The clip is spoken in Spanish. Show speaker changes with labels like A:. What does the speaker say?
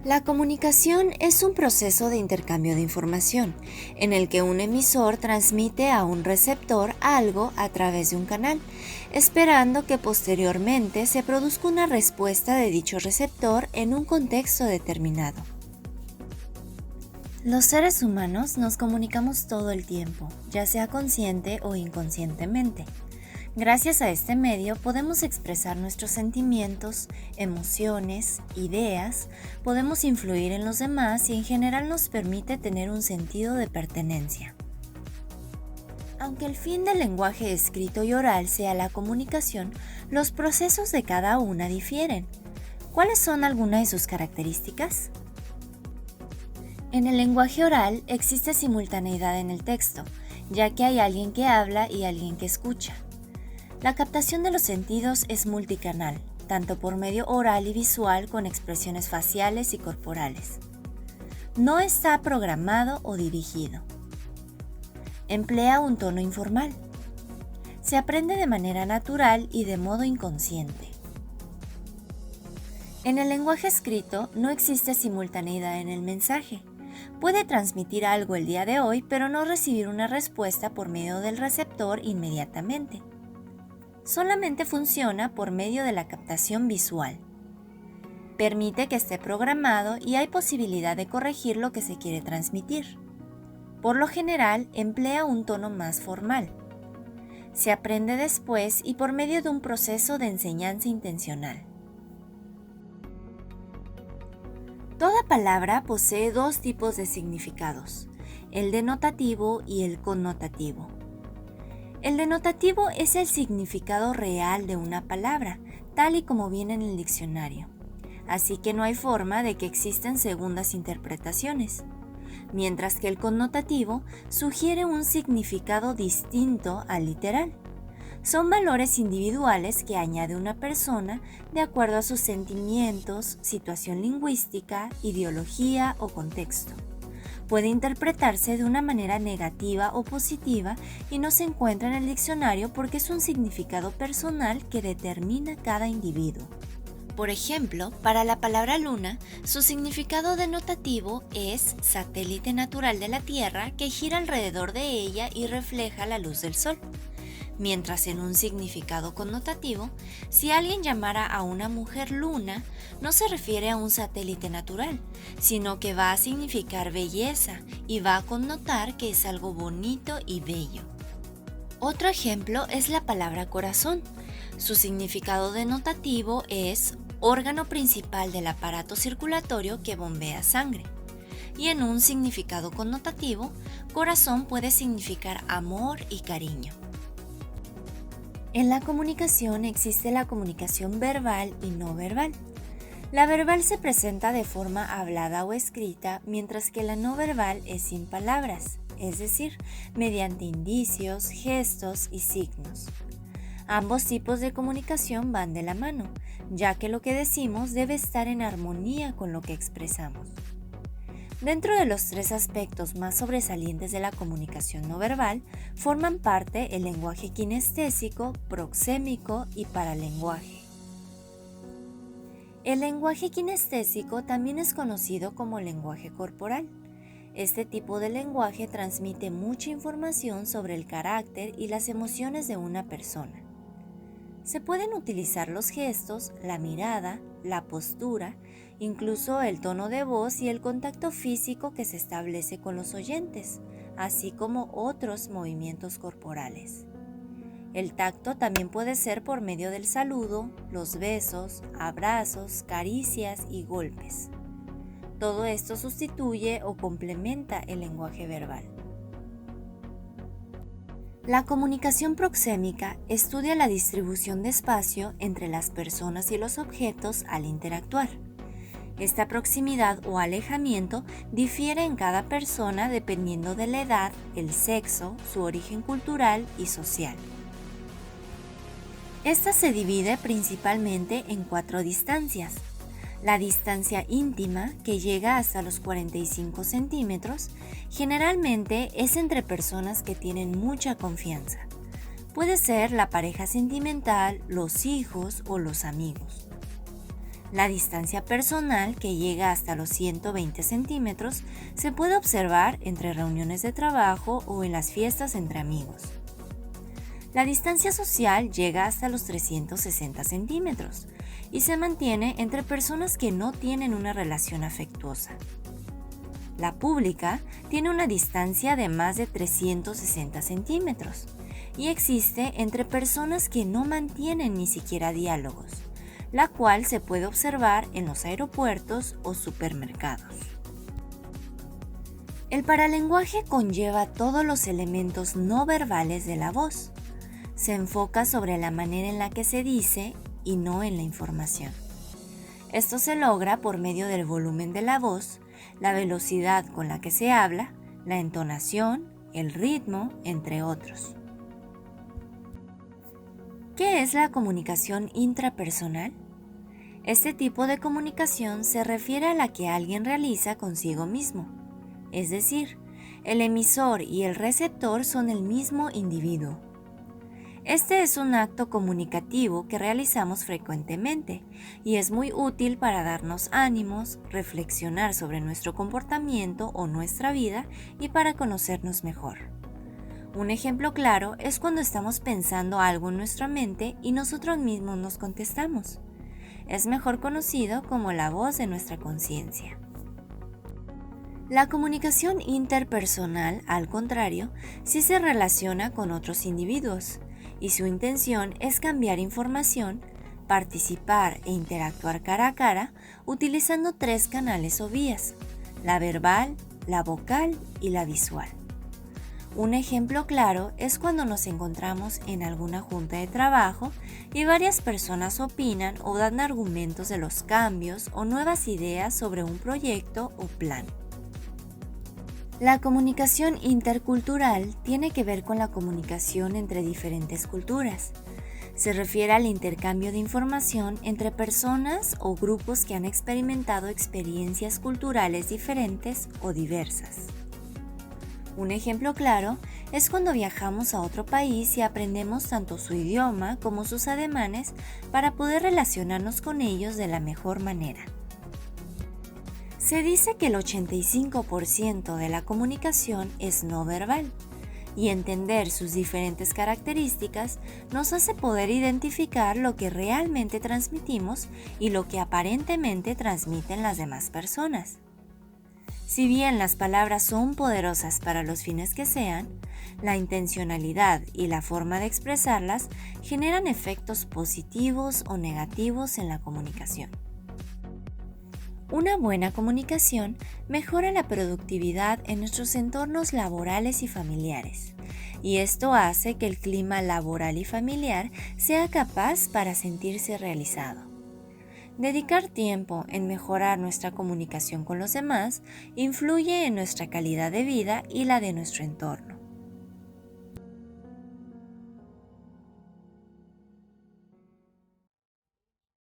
A: La comunicación es un proceso de intercambio de información, en el que un emisor transmite a un receptor algo a través de un canal, esperando que posteriormente se produzca una respuesta de dicho receptor en un contexto determinado. Los seres humanos nos comunicamos todo el tiempo, ya sea consciente o inconscientemente. Gracias a este medio podemos expresar nuestros sentimientos, emociones, ideas, podemos influir en los demás y en general nos permite tener un sentido de pertenencia. Aunque el fin del lenguaje escrito y oral sea la comunicación, los procesos de cada una difieren. ¿Cuáles son algunas de sus características? En el lenguaje oral existe simultaneidad en el texto, ya que hay alguien que habla y alguien que escucha. La captación de los sentidos es multicanal, tanto por medio oral y visual con expresiones faciales y corporales. No está programado o dirigido. Emplea un tono informal. Se aprende de manera natural y de modo inconsciente. En el lenguaje escrito no existe simultaneidad en el mensaje. Puede transmitir algo el día de hoy, pero no recibir una respuesta por medio del receptor inmediatamente. Solamente funciona por medio de la captación visual. Permite que esté programado y hay posibilidad de corregir lo que se quiere transmitir. Por lo general, emplea un tono más formal. Se aprende después y por medio de un proceso de enseñanza intencional. Toda palabra posee dos tipos de significados, el denotativo y el connotativo. El denotativo es el significado real de una palabra, tal y como viene en el diccionario, así que no hay forma de que existan segundas interpretaciones, mientras que el connotativo sugiere un significado distinto al literal. Son valores individuales que añade una persona de acuerdo a sus sentimientos, situación lingüística, ideología o contexto. Puede interpretarse de una manera negativa o positiva y no se encuentra en el diccionario porque es un significado personal que determina cada individuo. Por ejemplo, para la palabra luna, su significado denotativo es satélite natural de la Tierra que gira alrededor de ella y refleja la luz del sol. Mientras en un significado connotativo, si alguien llamara a una mujer luna, no se refiere a un satélite natural, sino que va a significar belleza y va a connotar que es algo bonito y bello. Otro ejemplo es la palabra corazón. Su significado denotativo es órgano principal del aparato circulatorio que bombea sangre. Y en un significado connotativo, corazón puede significar amor y cariño. En la comunicación existe la comunicación verbal y no verbal. La verbal se presenta de forma hablada o escrita, mientras que la no verbal es sin palabras, es decir, mediante indicios, gestos y signos. Ambos tipos de comunicación van de la mano, ya que lo que decimos debe estar en armonía con lo que expresamos. Dentro de los tres aspectos más sobresalientes de la comunicación no verbal, forman parte el lenguaje kinestésico, proxémico y paralenguaje. El lenguaje kinestésico también es conocido como lenguaje corporal. Este tipo de lenguaje transmite mucha información sobre el carácter y las emociones de una persona. Se pueden utilizar los gestos, la mirada, la postura, incluso el tono de voz y el contacto físico que se establece con los oyentes, así como otros movimientos corporales. El tacto también puede ser por medio del saludo, los besos, abrazos, caricias y golpes. Todo esto sustituye o complementa el lenguaje verbal. La comunicación proxémica estudia la distribución de espacio entre las personas y los objetos al interactuar. Esta proximidad o alejamiento difiere en cada persona dependiendo de la edad, el sexo, su origen cultural y social. Esta se divide principalmente en 4 distancias. La distancia íntima, que llega hasta los 45 centímetros, generalmente es entre personas que tienen mucha confianza. Puede ser la pareja sentimental, los hijos o los amigos. La distancia personal, que llega hasta los 120 centímetros, se puede observar entre reuniones de trabajo o en las fiestas entre amigos. La distancia social llega hasta los 360 centímetros y se mantiene entre personas que no tienen una relación afectuosa. La pública tiene una distancia de más de 360 centímetros y existe entre personas que no mantienen ni siquiera diálogos, la cual se puede observar en los aeropuertos o supermercados. El paralenguaje conlleva todos los elementos no verbales de la voz. Se enfoca sobre la manera en la que se dice y no en la información. Esto se logra por medio del volumen de la voz, la velocidad con la que se habla, la entonación, el ritmo, entre otros. ¿Qué es la comunicación intrapersonal? Este tipo de comunicación se refiere a la que alguien realiza consigo mismo, es decir, el emisor y el receptor son el mismo individuo. Este es un acto comunicativo que realizamos frecuentemente y es muy útil para darnos ánimos, reflexionar sobre nuestro comportamiento o nuestra vida y para conocernos mejor. Un ejemplo claro es cuando estamos pensando algo en nuestra mente y nosotros mismos nos contestamos. Es mejor conocido como la voz de nuestra conciencia. La comunicación interpersonal, al contrario, sí se relaciona con otros individuos y su intención es cambiar información, participar e interactuar cara a cara utilizando 3 canales o vías: la verbal, la vocal y la visual. Un ejemplo claro es cuando nos encontramos en alguna junta de trabajo y varias personas opinan o dan argumentos de los cambios o nuevas ideas sobre un proyecto o plan. La comunicación intercultural tiene que ver con la comunicación entre diferentes culturas. Se refiere al intercambio de información entre personas o grupos que han experimentado experiencias culturales diferentes o diversas. Un ejemplo claro es cuando viajamos a otro país y aprendemos tanto su idioma como sus ademanes para poder relacionarnos con ellos de la mejor manera. Se dice que el 85% de la comunicación es no verbal, y entender sus diferentes características nos hace poder identificar lo que realmente transmitimos y lo que aparentemente transmiten las demás personas. Si bien las palabras son poderosas para los fines que sean, la intencionalidad y la forma de expresarlas generan efectos positivos o negativos en la comunicación. Una buena comunicación mejora la productividad en nuestros entornos laborales y familiares, y esto hace que el clima laboral y familiar sea capaz para sentirse realizado. Dedicar tiempo en mejorar nuestra comunicación con los demás influye en nuestra calidad de vida y la de nuestro entorno.